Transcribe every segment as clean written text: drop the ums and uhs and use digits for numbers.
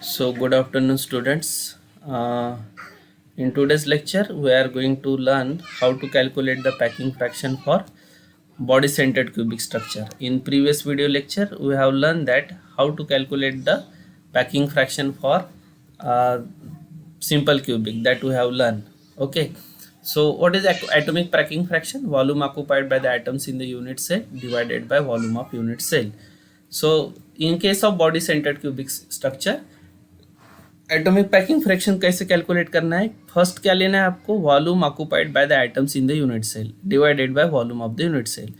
So, good afternoon, students. In today's lecture, we are going to learn how to calculate the packing fraction for body-centered cubic structure. In previous video lecture, we have learned that how to calculate the packing fraction for uh, simple cubic that we have learned. Okay. So, what is atomic packing fraction? Volume occupied by the atoms in the unit cell divided by volume of unit cell. So, in case of body-centered cubic structure, atomic packing fraction कैसे calculate करना है? First क्या लेना है आपको? Volume occupied by the atoms in the unit cell divided by volume of the unit cell.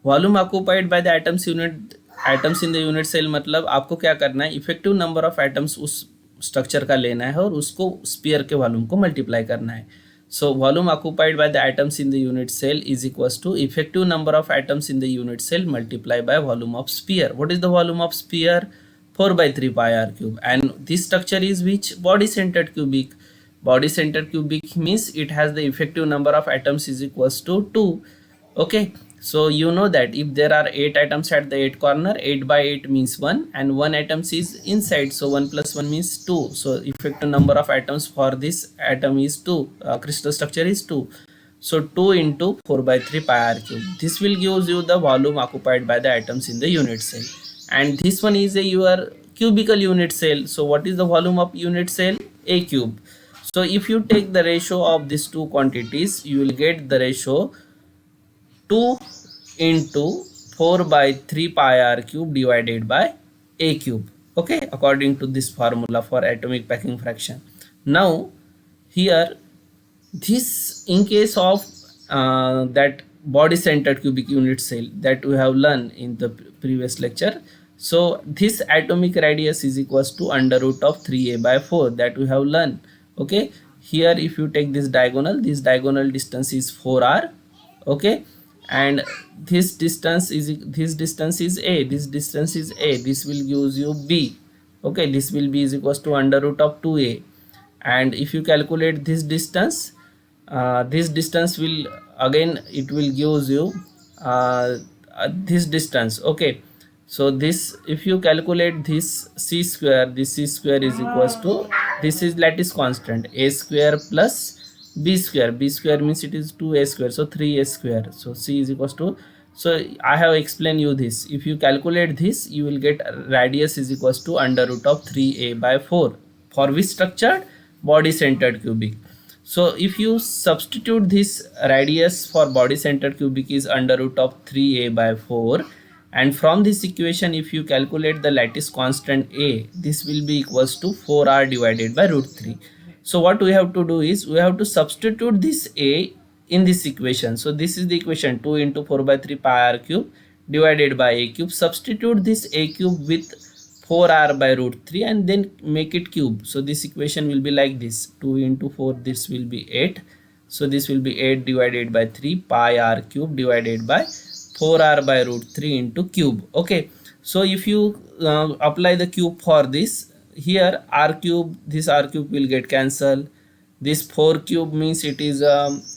Volume occupied by the atoms in the unit cell मतलब आपको क्या करना है, इफेक्टिव नंबर ऑफ एटम्स उस स्ट्रक्चर का लेना है और उसको स्पीयर के वॉल्यूम को मल्टीप्लाई करना है. So volume occupied by the atoms in the unit cell is equals to effective number of atoms in the unit cell multiply by volume of sphere. What is the volume of sphere? 4 by 3 pi r cube. And this structure is which? Body centered cubic. Body centered cubic means it has the effective number of atoms is equals to 2. Okay, so you know that if there are 8 atoms at the 8 corner, 8 by 8 means 1 and 1 atom is inside, so 1 plus 1 means 2. So effective number of atoms for this atom is 2. Crystal structure is 2. So 2 into 4 by 3 pi r cube. This will give you the volume occupied by the atoms in the unit cell. And this one is your cubical unit cell. So what is the volume of unit cell? A cube. So if you take the ratio of these two quantities, you will get the ratio 2 into 4 by 3 pi r cube divided by A cube. Okay, according to this formula for atomic packing fraction. Now here, this in case of that body centered cubic unit cell that we have learned in the previous lecture. So this atomic radius is equals to under root of 3a by 4 that we have learned. Okay, here if you take this diagonal distance is 4r. Okay, and this distance is a, this distance is a, this will gives you b. Okay, this will be is equals to under root of 2a. And if you calculate this distance will again it will gives you this distance. Okay, so this, if you calculate this c square is equals to, this is lattice constant, a square plus b square means it is 2a square, so 3a square. So c is equals to, so I have explained you this. If you calculate this, you will get radius is equals to under root of 3a by 4 for which structure? Body centered cubic. So if you substitute this radius for body centered cubic is under root of 3a by 4, and from this equation if you calculate the lattice constant a, this will be equals to 4r divided by root 3. So what we have to do is we have to substitute this a in this equation. So this is the equation 2 into 4 by 3 pi r cube divided by a cube. Substitute this a cube with 4r by root 3 and then make it cube. So this equation will be like this, 2 into 4, this will be 8. So this will be 8 divided by 3 pi r cube divided by 4r by root 3 into cube. Okay, so if you apply the cube for this, here r cube, this r cube will get cancelled. This 4 cube means it is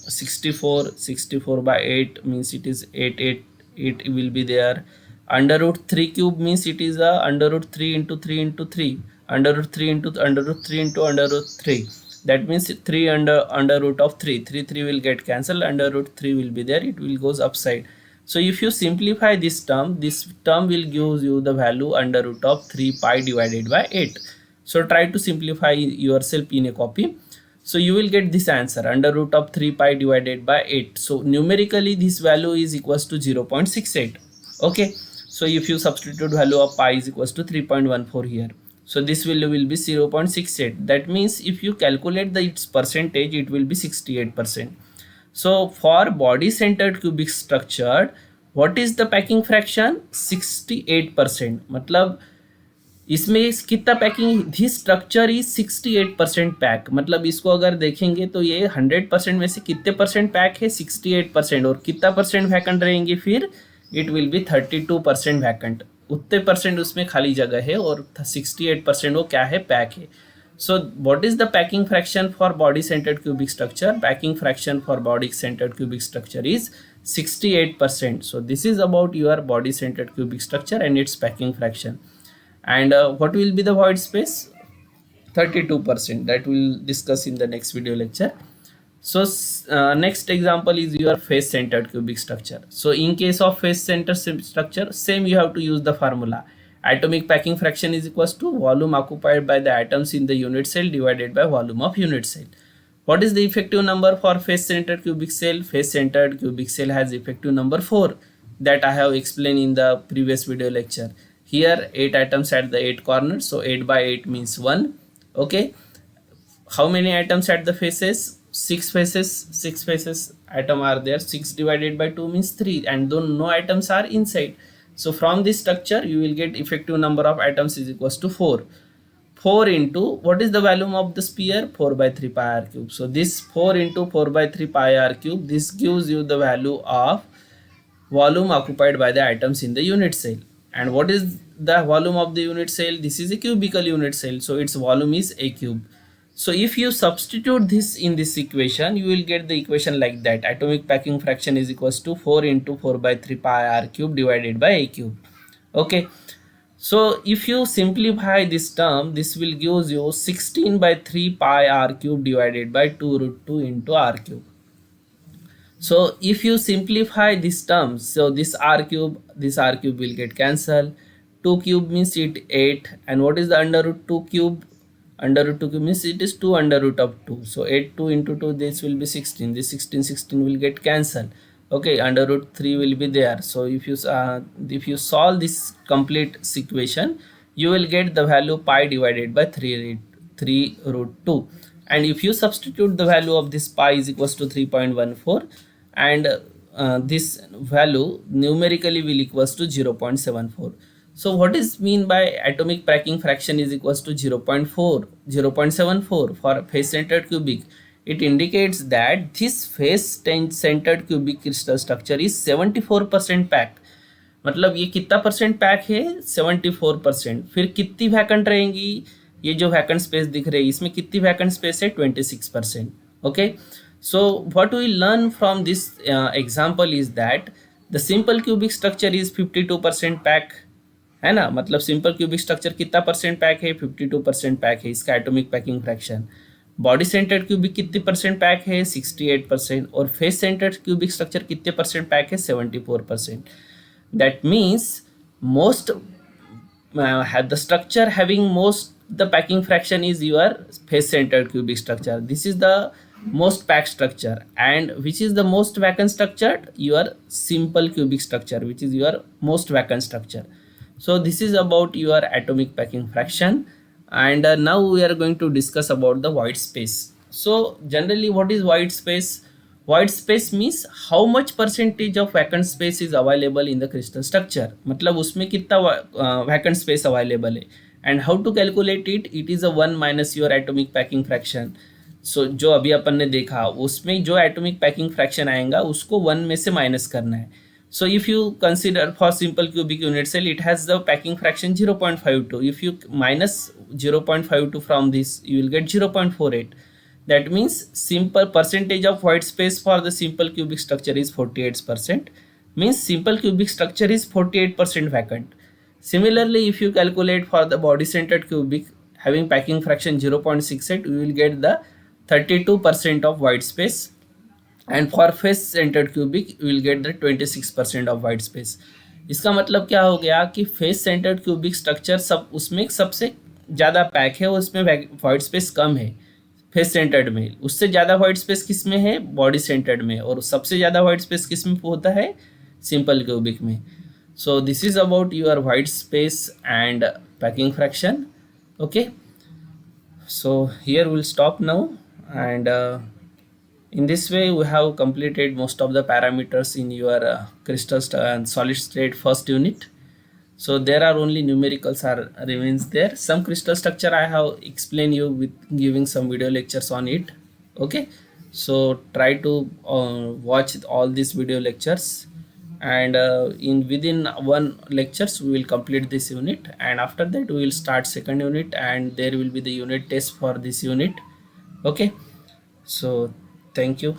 64 by 8 means it is 8 will be there. Under root 3 cube means it is under root 3 into 3 into 3, under root 3 into under root 3 into under root 3. That means 3 under root of 3 will get cancelled, under root 3 will be there, it will goes upside. So if you simplify this term will give you the value under root of 3 pi divided by 8. So try to simplify yourself in a copy. So you will get this answer, under root of 3 pi divided by 8. So numerically this value is equals to 0.68. Okay, so if you substitute value of pi is equals to 3.14 here, so this value will be 0.68. That means if you calculate its percentage, it will be 68%. So for body centered cubic structure, what is the packing fraction? 68%. मतलब इसमें कितना packing, this structure is 68% pack. मतलब इसको अगर देखेंगे तो ये 100% में से कितने परसेंट पैक है? 68%. और कितना परसेंट वैकेंट रहेंगे फिर? It will be 32% vacant. उतने परसेंट उसमें खाली जगह है और 68% वो क्या है? पैक है. So what is the packing fraction for body centered cubic structure? Packing fraction for body centered cubic structure is 68%. So this is about your body centered cubic structure and its packing fraction. And what will be the void space? 32%. That we'll discuss in the next video lecture. So next example is your face centered cubic structure. So in case of face centered structure, same you have to use the formula. Atomic packing fraction is equals to volume occupied by the atoms in the unit cell divided by volume of unit cell. What is the effective number for face centered cubic cell? Face centered cubic cell has effective number 4 that I have explained in the previous video lecture. Here 8 atoms at the 8 corners, so 8 by 8 means 1. Okay, how many atoms at the faces? 6 faces. 6 faces atom are there. 6 divided by 2 means 3, and though no atoms are inside, so from this structure you will get effective number of atoms is equals to 4. 4 into what is the volume of the sphere? 4 by 3 pi r cube. So this 4 into 4 by 3 pi r cube, this gives you the value of volume occupied by the atoms in the unit cell. And what is the volume of the unit cell? This is a cubical unit cell, so its volume is a cube. So if you substitute this in this equation, you will get the equation like that. Atomic packing fraction is equals to 4 into 4 by 3 pi r cube divided by a cube. Okay, so if you simplify this term, this will give you 16 by 3 pi r cube divided by 2 root 2 into r cube. So if you simplify this term, so this r cube will get cancelled. 2 cube means it 8, and what is the under root 2 cube? Under root 2 cube means it is 2 under root of 2. So 8 2 into 2, this will be 16. This 16 will get cancelled. Okay, under root 3 will be there. So if you solve this complete equation, you will get the value pi divided by 3 root 2. And if you substitute the value of this pi is equals to 3.14, and this value numerically will equals to 0.74. So what is mean by atomic packing fraction is equals to 0.74 for face centered cubic? It indicates that this face centered cubic crystal structure is 74% packed. मतलब ये कितना percent pack है? 74%. फिर कितनी vacant रहेंगी? ये जो vacant space दिख रही है इसमें कितनी वैकेंट स्पेस है? 26%. Okay, so what we learn from this example is that the simple cubic structure is 52% pack, है ना? मतलब सिंपल क्यूबिक स्ट्रक्चर कितना परसेंट पैक है? 52% पैक है इसका atomic packing fraction. Body centred cubic कितने परसेंट पैक है? 68%. और फेस सेंटर्ड क्यूबिक स्ट्रक्चर कितने परसेंट पैक है? 74%. That means most the structure having most the packing fraction is your face centered cubic structure. This is the most packed structure. And which is the most vacant structure? Your simple cubic structure, which is your most vacant structure. So this is about your atomic packing fraction. And now we are going to discuss about the void space. So generally what is void space? Void space means how much percentage of vacant space is available in the crystal structure. मतलब उसमें कितना vacant space available है. And how to calculate it? It is a 1 minus your atomic packing fraction. So जो अभी अपन ने देखा उसमें जो atomic packing fraction आएगा उसको 1 में से माइनस करना है. So if you consider for simple cubic unit cell, it has the packing fraction 0.52. If you minus 0.52 from this, you will get 0.48. That means simple percentage of void space for the simple cubic structure is 48%. Means simple cubic structure is 48% vacant. Similarly, if you calculate for the body centered cubic having packing fraction 0.68, you will get the 32% of void space. And for face centered cubic you will get the 26% of void space. इसका मतलब क्या हो गया कि face centred cubic structure सब उसमें सबसे ज़्यादा पैक है, उसमें वॉइड स्पेस कम है फेस सेंटर्ड में. उससे ज़्यादा वॉइड स्पेस किस में है? बॉडी सेंटर्ड में. और सबसे ज़्यादा वॉइड स्पेस किस में होता है? सिंपल क्यूबिक में. So this is about your void space and packing fraction. Okay, so here will stop now. And in this way we have completed most of the parameters in your crystal and solid state first unit. So there are only numericals are remains there. Some crystal structure I have explained you with giving some video lectures on it. Okay, so try to watch all these video lectures, and in within one lectures we will complete this unit, and after that we will start second unit, and there will be the unit test for this unit. Okay, so thank you.